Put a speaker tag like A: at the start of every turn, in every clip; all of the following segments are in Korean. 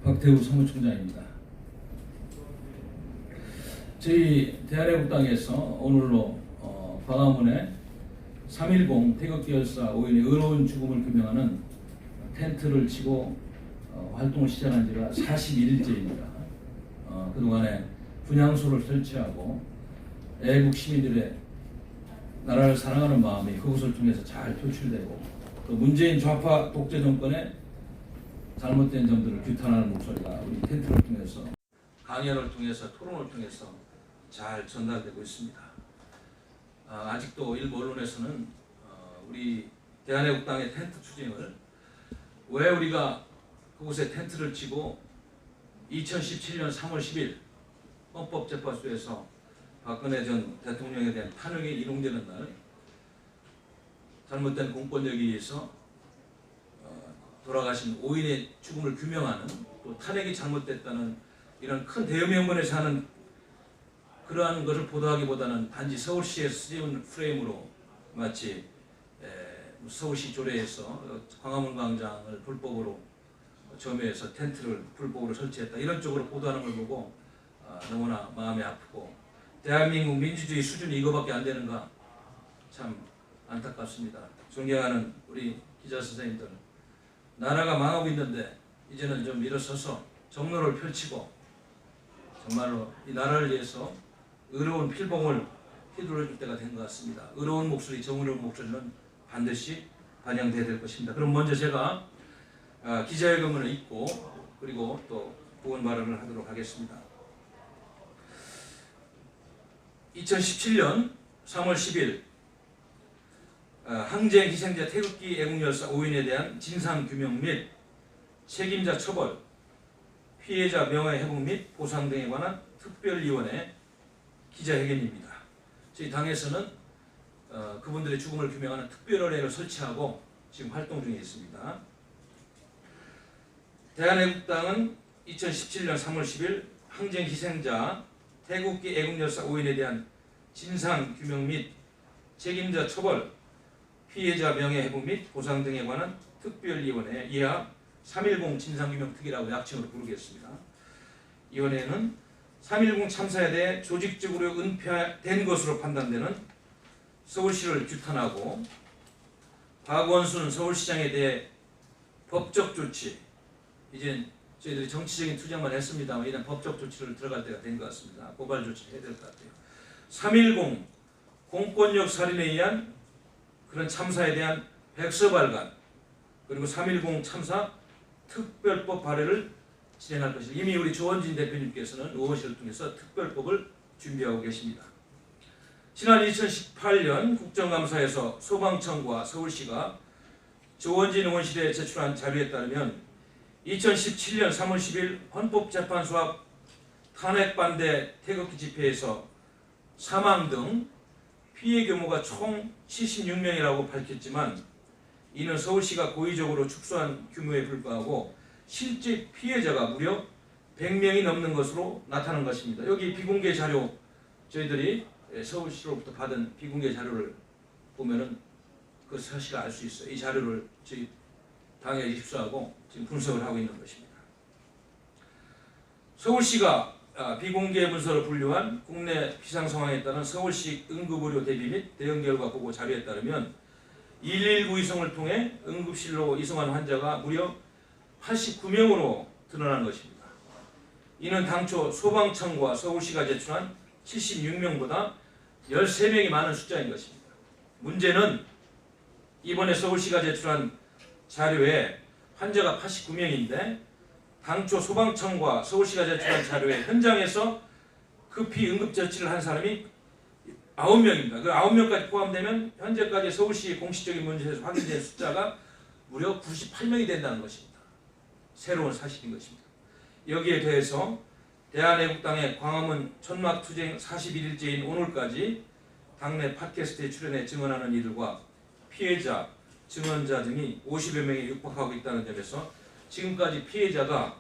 A: 박태우 사무총장입니다. 저희 대한애국당에서 오늘로 광화문에 3.10 태극기 열사 5인의 의로운 죽음을 규명하는 텐트를 치고 활동을 시작한 지가 41일째입니다. 그동안에 분향소를 설치하고 애국 시민들의 나라를 사랑하는 마음이 그것을 통해서 잘 표출되고 또 문재인 좌파 독재 정권의 잘못된 점들을 규탄하는 목소리가 우리 텐트를 통해서 강연을 통해서 토론을 통해서 잘 전달되고 있습니다. 아직도 일부 언론에서는 우리 대한애국당의 텐트 투쟁을 왜 우리가 그곳에 텐트를 치고 2017년 3월 10일 헌법재판소에서 박근혜 전 대통령에 대한 탄핵이 인용되는 날 잘못된 공권력에 의해서 돌아가신 5인의 죽음을 규명하는 또 탄핵이 잘못됐다는 이런 큰 대의명분에서 하는 그러한 것을 보도하기보다는 단지 서울시에서 쓰여온 프레임으로 마치 서울시 조례에서 광화문 광장을 불법으로 점유해서 텐트를 불법으로 설치했다 이런 쪽으로 보도하는 걸 보고 너무나 마음이 아프고 대한민국 민주주의 수준이 이거밖에 안 되는가 참 안타깝습니다. 존경하는 우리 기자 선생님들, 나라가 망하고 있는데 이제는 좀 일어서서 정로를 펼치고 정말로 이 나라를 위해서 의로운 필봉을 휘둘러줄 때가 된 것 같습니다. 의로운 목소리, 정의로운 목소리는 반드시 반영돼야 될 것입니다. 그럼 먼저 제가 기자회견문을 읽고 그리고 또 부언 발언을 하도록 하겠습니다. 2017년 3월 10일 항쟁 희생자 태극기 애국열사 5인에 대한 진상규명 및 책임자 처벌, 피해자 명예 회복 및 보상 등에 관한 특별위원회 기자회견입니다. 저희 당에서는 그분들의 죽음을 규명하는 특별위원회를 설치하고 지금 활동 중에 있습니다. 대한애국당은 2017년 3월 10일 항쟁 희생자 태극기 애국열사 5인에 대한 진상규명 및 책임자 처벌, 피해자 명예 회복 및 보상 등에 관한 특별위원회, 이하 3.10 진상규명특위라고 약칭으로 부르겠습니다. 이 위원회는 3.10 참사에 대해 조직적으로 은폐된 것으로 판단되는 서울시를 규탄하고 박원순 서울시장에 대해 법적 조치, 이제 저희들이 정치적인 투쟁만 했습니다만 이런 법적 조치를 들어갈 때가 된 것 같습니다. 고발 조치를 해야 될 것 같아요. 3.10 공권력 살인에 의한 그런 참사에 대한 백서 발간 그리고 3.10 참사 특별법 발의를 진행할 것입니다. 이미 우리 조원진 대표님께서는 의원실을 통해서 특별법을 준비하고 계십니다. 지난 2018년 국정감사에서 소방청과 서울시가 조원진 의원실에 제출한 자료에 따르면 2017년 3월 10일 헌법재판소 앞 탄핵반대 태극기 집회에서 사망 등 피해 규모가 총 76명이라고 밝혔지만 이는 서울시가 고의적으로 축소한 규모에 불과하고 실제 피해자가 무려 100명이 넘는 것으로 나타난 것입니다. 여기 비공개 자료, 저희들이 서울시로부터 받은 비공개 자료를 보면은 그 사실을 알 수 있어요. 이 자료를 저희 당에 입수하고 지금 분석을 하고 있는 것입니다. 서울시가 비공개 문서로 분류한 국내 비상 상황에 따른 서울시 응급의료 대비 및 대응 결과 보고 자료에 따르면 119 이송을 통해 응급실로 이송한 환자가 무려 89명으로 드러난 것입니다. 이는 당초 소방청과 서울시가 제출한 76명보다 13명이 많은 숫자인 것입니다. 문제는 이번에 서울시가 제출한 자료에 환자가 89명인데 당초 소방청과 서울시가 제출한 자료에 현장에서 급히 응급처치를 한 사람이 9명입니다. 그 9명까지 포함되면 현재까지 서울시 공식적인 문서에서 확인된 숫자가 무려 98명이 된다는 것입니다. 새로운 사실인 것입니다. 여기에 대해서 대한애국당의 광화문 천막투쟁 41일째인 오늘까지 당내 팟캐스트에 출연해 증언하는 이들과 피해자, 증언자 등이 50여 명에 육박하고 있다는 점에서 지금까지 피해자가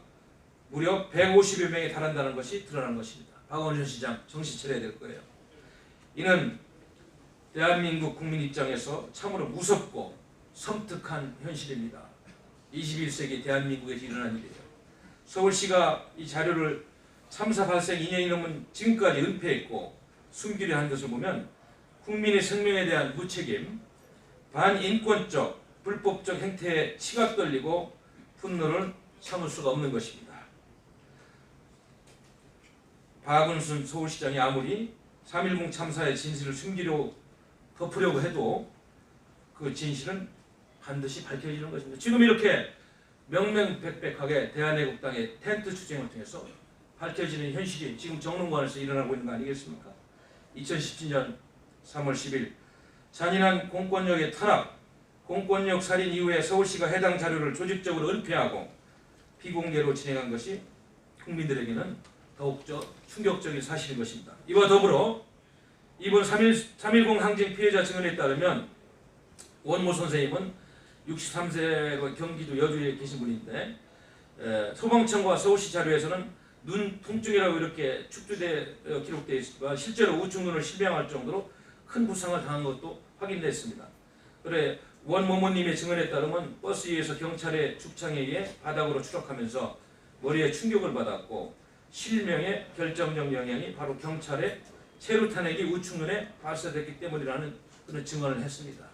A: 무려 150여 명에 달한다는 것이 드러난 것입니다. 박원순 시장 정신 차려야 될 거예요. 이는 대한민국 국민 입장에서 참으로 무섭고 섬뜩한 현실입니다. 21세기 대한민국에서 일어난 일이에요. 서울시가 이 자료를 참사 발생 2년이 넘은 지금까지 은폐했고 숨기려 한 것을 보면 국민의 생명에 대한 무책임, 반인권적, 불법적 행태에 치가 떨리고 분노를 참을 수가 없는 것입니다. 박원순 서울시장이 아무리 3.10 참사의 진실을 덮으려고 해도 그 진실은 반드시 밝혀지는 것입니다. 지금 이렇게 명명백백하게 대한애국당의 텐트 투쟁을 통해서 밝혀지는 현실이 지금 정론관에서 일어나고 있는 거 아니겠습니까? 2017년 3월 10일 잔인한 공권력의 탄압, 공권력 살인 이후에 서울시가 해당 자료를 조직적으로 은폐하고 비공개로 진행한 것이 국민들에게는 더욱더 충격적인 사실인 것입니다. 이와 더불어 이번 3.10 항쟁 피해자 증언에 따르면 원모 선생님은 63세로 경기도 여주에 계신 분인데 소방청과 서울시 자료에서는 눈 통증이라고 이렇게 축소되어 기록되어 있지만 실제로 우측눈을 실명할 정도로 큰 부상을 당한 것도 확인됐습니다. 그래 원모모님의 증언에 따르면 버스 위에서 경찰의 죽창에 의해 바닥으로 추락하면서 머리에 충격을 받았고 실명의 결정적 영향이 바로 경찰의 체류 탄핵이 우측눈에 발사됐기 때문이라는 그런 증언을 했습니다.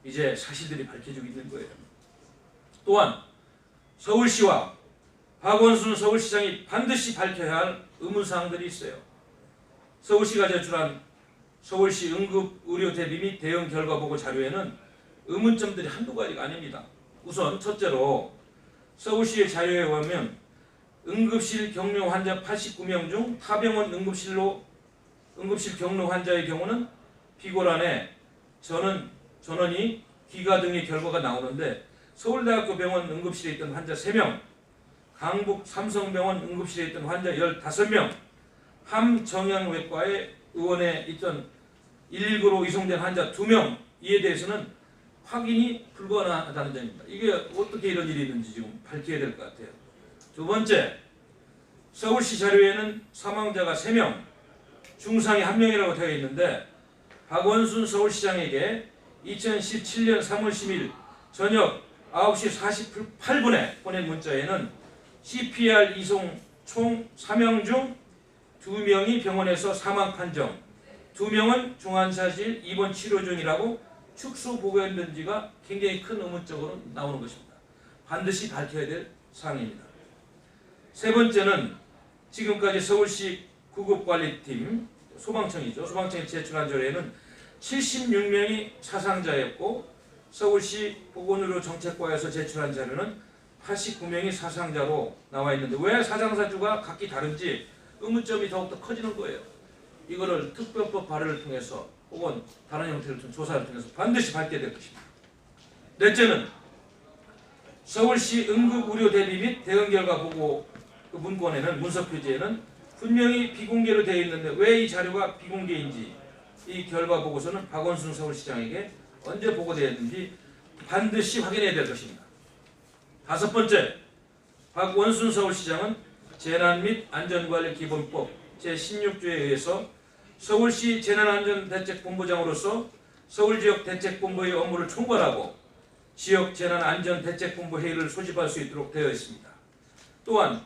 A: 이제 사실들이 밝혀지고 있는 거예요. 또한 서울시와 박원순 서울시장이 반드시 밝혀야 할 의문사항들이 있어요. 서울시가 제출한 서울시 응급의료 대비 및 대응 결과보고 자료에는 의문점들이 한두 가지가 아닙니다. 우선 첫째로 서울시의 자료에 의하면 응급실 경로 환자 89명 중 타병원 응급실 경로 환자의 경우는 피고란에 전원이 기가 등의 결과가 나오는데 서울대학교 병원 응급실에 있던 환자 3명, 강북 삼성병원 응급실에 있던 환자 15명, 함정형외과의 의원에 있던 119로 이송된 환자 2명 이에 대해서는 확인이 불가능하다는 점입니다. 이게 어떻게 이런 일이 있는지 지금 밝혀야 될 것 같아요. 두 번째, 서울시 자료에는 사망자가 3명, 중상이 1명이라고 되어 있는데 박원순 서울시장에게 2017년 3월 10일 저녁 9시 48분에 보낸 문자에는 CPR 이송 총 4명 중 2명이 병원에서 사망 판정, 2명은 중환자실 입원 치료 중이라고 축소 보고했는지가 굉장히 큰 의문적으로 나오는 것입니다. 반드시 밝혀야 될 사항입니다. 세 번째는 지금까지 서울시 구급관리팀 소방청이죠. 소방청이 제출한 자료에는 76명이 사상자였고 서울시 보건의료정책과에서 제출한 자료는 89명이 사상자로 나와 있는데 왜 사상자주가 각기 다른지 의문점이 더욱더 커지는 거예요. 이거를 특별법 발의를 통해서 혹은 다른 형태를 통해 조사를 통해서 반드시 밝혀야 될 것입니다. 넷째는 서울시 응급의료 대비 및 대응 결과 보고 그 문건에는 문서 표지에는 분명히 비공개로 되어 있는데 왜 이 자료가 비공개인지 이 결과 보고서는 박원순 서울시장에게 언제 보고되었는지 반드시 확인해야 될 것입니다. 다섯 번째, 박원순 서울시장은 재난 및 안전관리기본법 제16조에 의해서 서울시 재난안전대책본부장으로서 서울지역 대책본부의 업무를 총괄하고 지역 재난안전대책본부 회의를 소집할 수 있도록 되어 있습니다. 또한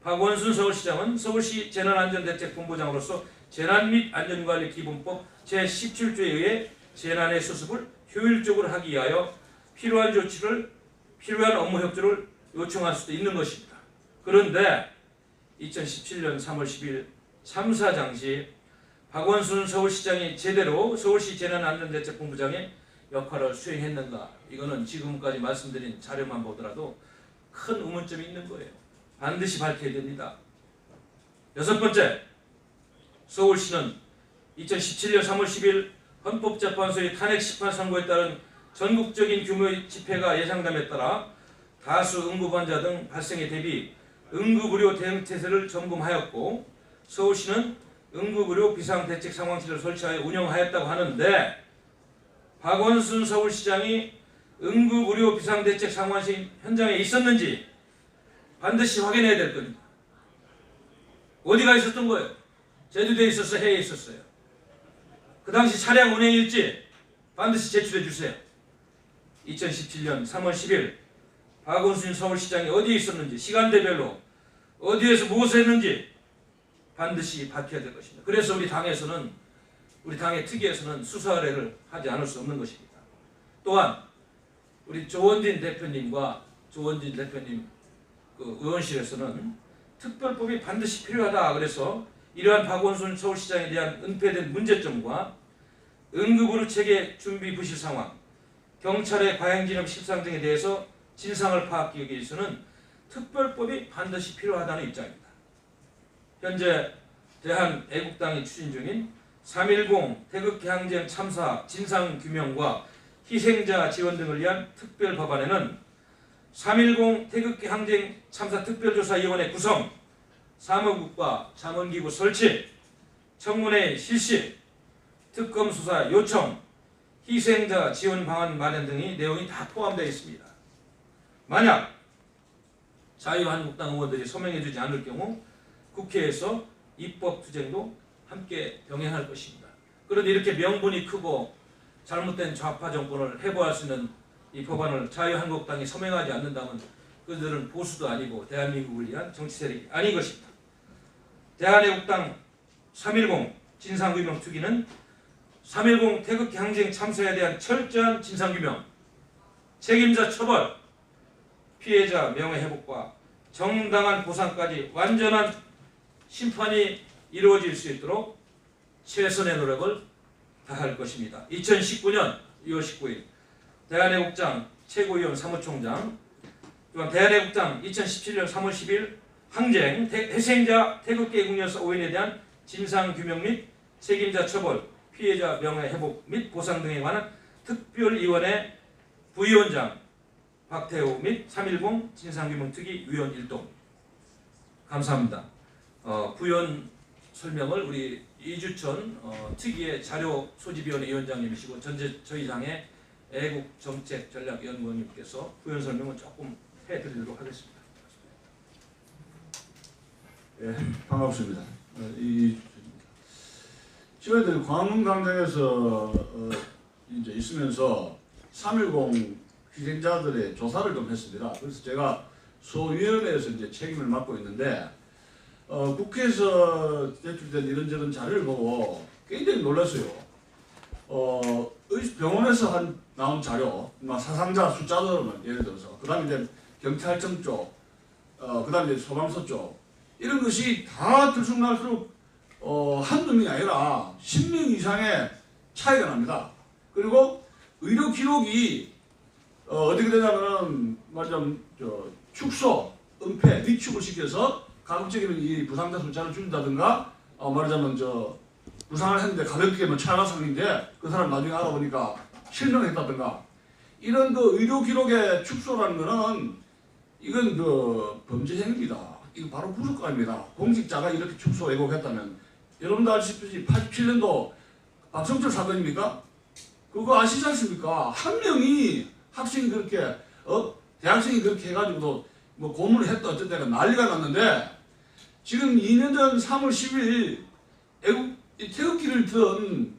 A: 박원순 서울시장은 서울시 재난안전대책본부장으로서 재난 및 안전관리기본법 제17조에 의해 재난의 수습을 효율적으로 하기 위하여 필요한 업무 협조를 요청할 수도 있는 것입니다. 그런데 2017년 3월 10일 참사 당시 박원순 서울시장이 제대로 서울시 재난안전대책본부장의 역할을 수행했는가? 이거는 지금까지 말씀드린 자료만 보더라도 큰 의문점이 있는 거예요. 반드시 밝혀야 됩니다. 여섯 번째, 서울시는 2017년 3월 10일 헌법재판소의 탄핵 심판 선고에 따른 전국적인 규모의 집회가 예상됨에 따라 다수 응급환자 등 발생에 대비 응급의료 대응체제를 점검하였고 서울시는 응급의료 비상대책 상황실을 설치하여 운영하였다고 하는데 박원순 서울시장이 응급의료 비상대책 상황실 현장에 있었는지 반드시 확인해야 될 겁니다. 어디가 있었던 거예요? 제주도에 있었어요? 해외에 있었어요? 그 당시 차량 운행일지 반드시 제출해 주세요. 2017년 3월 10일 박원순 서울시장이 어디에 있었는지 시간대별로 어디에서 무엇을 했는지 반드시 밝혀야 될 것입니다. 그래서 우리 당의 특위에서는 수사 의뢰를 하지 않을 수 없는 것입니다. 또한 우리 조원진 대표님 그 의원실에서는 특별법이 반드시 필요하다. 그래서 이러한 박원순 서울시장에 대한 은폐된 문제점과 응급의료 체계 준비 부실 상황, 경찰의 과잉진압 실상 등에 대해서 진상을 파악하기 위해서는 특별법이 반드시 필요하다는 입장입니다. 현재 대한애국당이 추진 중인 3.10 태극기 항쟁 참사 진상규명과 희생자 지원 등을 위한 특별법안에는 3.10 태극기 항쟁 참사 특별조사위원회 구성, 사무국과 자문기구 설치, 청문회 실시, 특검 수사 요청, 희생자 지원 방안 마련 등의 내용이 다 포함되어 있습니다. 만약 자유한국당 의원들이 서명해주지 않을 경우 국회에서 입법 투쟁도 함께 병행할 것입니다. 그런데 이렇게 명분이 크고 잘못된 좌파 정권을 해부할 수 있는 이 법안을 자유한국당이 서명하지 않는다면 그들은 보수도 아니고 대한민국을 위한 정치 세력이 아닌 것입니다. 대한애국당 3.10 진상규명 특위는 3.10 태극기 항쟁 참사에 대한 철저한 진상규명, 책임자 처벌, 피해자 명예회복과 정당한 보상까지 완전한 심판이 이루어질 수 있도록 최선의 노력을 다할 것입니다. 2019년 2월 19일 대한애국당 최고위원 사무총장, 또한 대한애국당 2017년 3월 10일 항쟁 희생자 태극기 애국열사 5인에 대한 진상규명 및 책임자 처벌, 피해자 명예회복 및 보상 등에 관한 특별위원회 부위원장 박태호 및 3.10 진상규명특위 위원 일동. 감사합니다. 부위원 설명을 우리 이주천 특위의 자료 소집위원회 위원장님이시고 저희 당의 애국정책전략연구원님께서 부위원 설명을 조금 해드리도록 하겠습니다.
B: 예, 반갑습니다. 저희들 광화문 광장에서 이제 있으면서 3.10 희생자들의 조사를 좀 했습니다. 그래서 제가 소위원회에서 이제 책임을 맡고 있는데 국회에서 제출된 이런저런 자료를 보고 굉장히 놀랐어요. 병원에서 나온 자료, 사상자 숫자들은 예를 들어서, 그 다음에 이제 경찰청 쪽, 그 다음에 이제 소방서 쪽, 이런 것이 다 들쑥날쑥 한두 명이 아니라 10명 이상의 차이가 납니다. 그리고 의료 기록이 어떻게 되냐면은 말하자면 축소, 은폐, 위축을 시켜서 가급적이면 이 부상자 숫자를 줄인다든가 말하자면 부상을 했는데 가볍게 차가상인데 그 사람 나중에 알아보니까 실명했다든가 이런 의료 기록의 축소라는 거는 이건 범죄 행위입니다. 이거 바로 구속감입니다. 공직자가 이렇게 축소 왜곡했다면 여러분도 아시다시피 87년도 박성철 사건입니까? 그거 아시지 않습니까? 한 명이 학생이 그렇게 대학생이 그렇게 해가지고도 고문을 했다 어쨌든 난리가 났는데 지금 2년 전 3월 10일 태극기를 든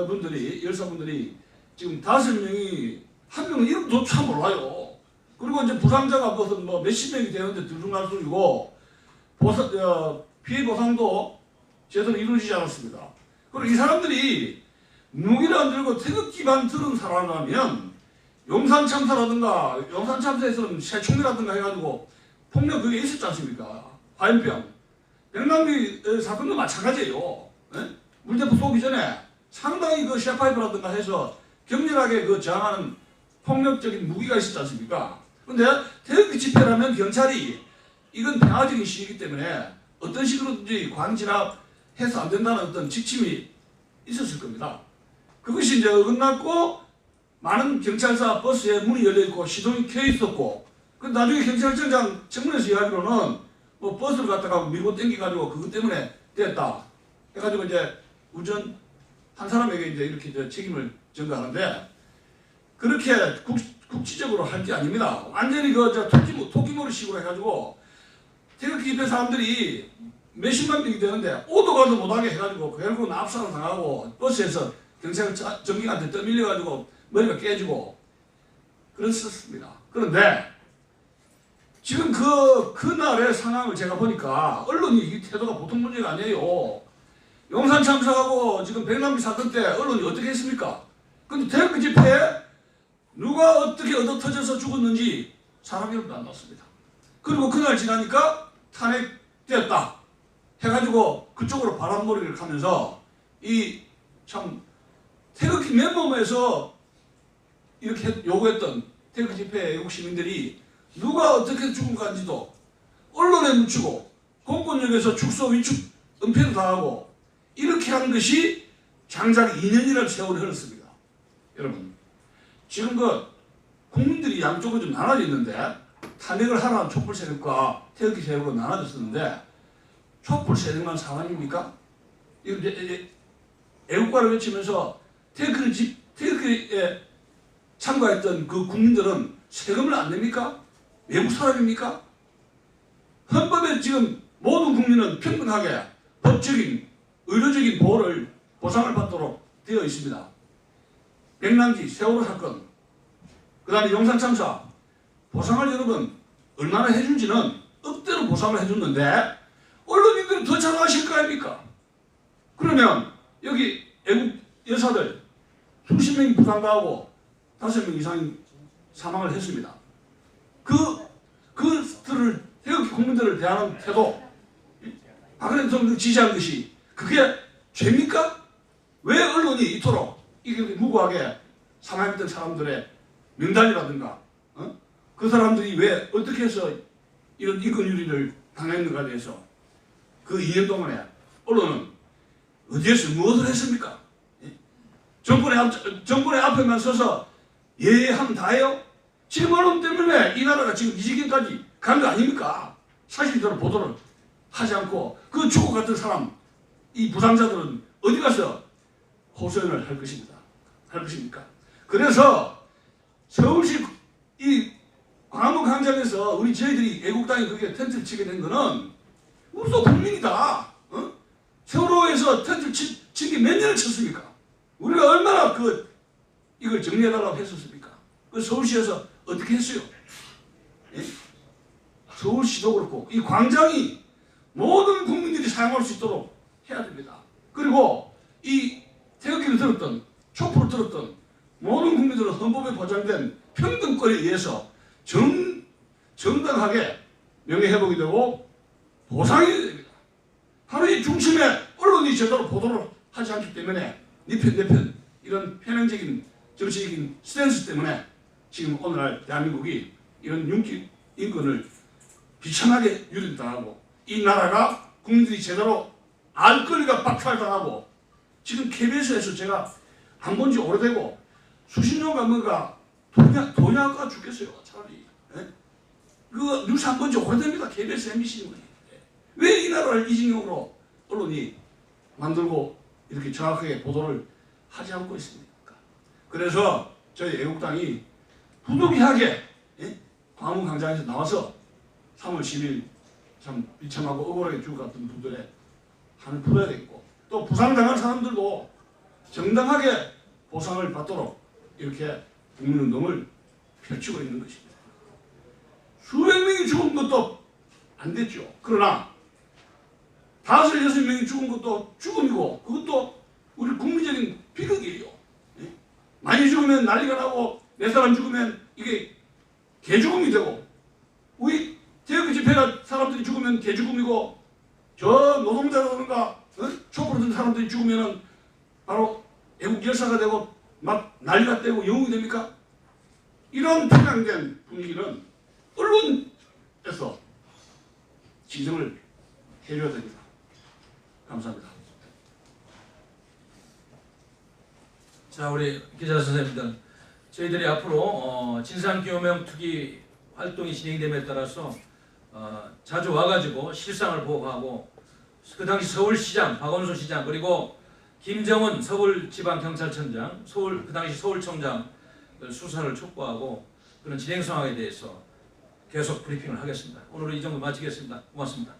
B: 분들이 열사분들이 지금 5명이 한 명은 이름조차 몰라요. 그리고 이제 부상자가 무슨 몇십 명이 되는데 들쑥날쑥이고 피해 보상도 제대로 이루어지지 않았습니다. 그리고 이 사람들이 무기를 안 들고 태극기만 들은 사람이라면 용산 참사라든가 용산 참사에서는 새총이라든가 해가지고 폭력 그게 있었지 않습니까? 화염병, 백남기 사건도 마찬가지예요. 물대포 쏘기 전에 상당히 셰파이브라든가 해서 격렬하게 저항하는 폭력적인 무기가 있었지 않습니까? 근데 태극기 집회라면 경찰이 이건 평화적인 시위이기 때문에 어떤 식으로든지 광진압해서 안 된다는 어떤 지침이 있었을 겁니다. 그것이 이제 어긋났고 많은 경찰서 버스에 문이 열려있고 시동이 켜있었고 나중에 경찰청장 청문회에서 이야기로는 버스를 갖다가 밀고 당겨가지고 그것 때문에 됐다 해가지고 이제 운전 한 사람에게 이제 이렇게 책임을 전가하는데 그렇게 국지적으로 할 게 아닙니다. 완전히 토끼몰이식으로 해가지고 태극기 집회 사람들이 몇십만 명이 되는데 오도 가도 못하게 해가지고 결국은 압살을 당하고 버스에서 경찰 전기한테 떠밀려가지고 머리가 깨지고 그랬었습니다. 그런데 지금 그날의 상황을 제가 보니까 언론이 이 태도가 보통 문제가 아니에요. 용산 참사하고 지금 백남기 사건 때 언론이 어떻게 했습니까? 근데 태극기 집회에 누가 어떻게 얻어터져서 죽었는지 사람 이름도 안 나왔습니다. 그리고 그날 지나니까 탄핵되었다 해가지고 그쪽으로 바람머리를 가면서 이 참 태극기 맨몸에서 이렇게 요구했던 태극기 집회 애국 시민들이 누가 어떻게 죽은가인지도 언론에 묻히고 공권력에서 축소 위축 은폐도 당하고 이렇게 한 것이 장작 2년이라는 세월이 흘렀습니다. 여러분 지금 국민들이 양쪽으로 좀 나눠져 있는데 탄핵을 하라는 촛불 세력과 태극기 세력으로 나눠졌었는데 촛불 세력만 사관입니까? 애국가를 외치면서 태극기에 참가했던 그 국민들은 세금을 안 냅니까? 외국 사람입니까? 헌법에 지금 모든 국민은 평등하게 법적인 의료적인 보상을 받도록 되어 있습니다. 백남기 세월호 사건 그 다음에 용산 참사 보상을 여러분 얼마나 해준지는 억대로 보상을 해줬는데 언론인들은 더 잘하실 거 아닙니까? 그러면 여기 애국 여사들 수십 명이 부상당하고 5명 이상이 사망을 했습니다. 그들을 태극기 국민들을 대하는 태도 박근혜 대통령이 지시한 것이 그게 죄입니까? 왜 언론이 이토록 이게 무고하게 사망했던 사람들의 명단이라든가 그 사람들이 왜 어떻게 해서 이런 인권유린을 당했는가에 대해서 그 2년 동안에 언론은 어디에서 무엇을 했습니까? 정권의 앞에만 서서 예하면 다해요? 지금 언론 때문에 이 나라가 지금 이 지경까지 간 거 아닙니까? 사실대로 보도를 하지 않고 그 죽어갔던 사람 이 부상자들은 어디 가서 호소연을 할 것입니까? 그래서 서울시 이 광화문 광장에서 저희들이 애국당이 그게 텐트를 치게 된 거는 우리도 국민이다. 세월호에서 텐트를 친 게 몇 년을 쳤습니까? 우리가 얼마나 이걸 정리해달라고 했었습니까? 그 서울시에서 어떻게 했어요? 예? 서울시도 그렇고 이 광장이 모든 국민들이 사용할 수 있도록 해야 됩니다. 그리고 이 태극기를 들었던 촛불을 들었던 모든 국민들은 헌법에 보장된 평등권에 의해서 정당하게 명예회복이 되고 보상이 됩니다. 바로 이 중심에 언론이 제대로 보도를 하지 않기 때문에 네 편 내 편 이런 편향적인 정치적인 스탠스 때문에 지금 오늘날 대한민국이 이런 인권을 비참하게 유린당하고 이 나라가 국민들이 제대로 알 권리가 박탈당하고 지금 KBS에서 제가 안 본 지 오래되고 수십 년간 뭔가 도냐가 죽겠어요. 차라리. 예? 그 뉴스 안 본 지 오래됩니다. KBS, MBC는. 왜 이 나라를 이 진영으로 언론이 만들고 이렇게 정확하게 보도를 하지 않고 있습니까? 그래서 저희 애국당이 부득이하게 광화문 광장에서 나와서 3월 10일 참 비참하고 억울하게 죽어갔던 분들의 한을 풀어야 되겠고 또 부상당한 사람들도 정당하게 보상을 받도록 이렇게 국민운동을 펼치고 있는 것입니다. 수백 명이 죽은 것도 안 됐죠. 그러나 5, 6명이 죽은 것도 죽음이고 그것도 우리 국민적인 비극이에요. 많이 죽으면 난리가 나고 몇 사람 죽으면 이게 개죽음이 되고 우리 태극기 집회가 사람들이 죽으면 개죽음이고 저 노동자라든가 촛불 든 사람들이 죽으면 바로 애국 열사가 되고 막 난리가 되고 영웅이 됩니까? 이런 편향된 분위기는 언론에서 지정을 해줘야 됩니다. 감사합니다.
A: 자, 우리 기자 선생님들, 저희들이 앞으로 진상규명 투기 활동이 진행됨에 따라서 자주 와가지고 실상을 보고하고 그 당시 서울시장 박원순 시장 그리고 김정은 서울지방경찰청장 그 당시 서울청장 수사를 촉구하고 그런 진행 상황에 대해서 계속 브리핑을 하겠습니다. 오늘은 이 정도 마치겠습니다. 고맙습니다.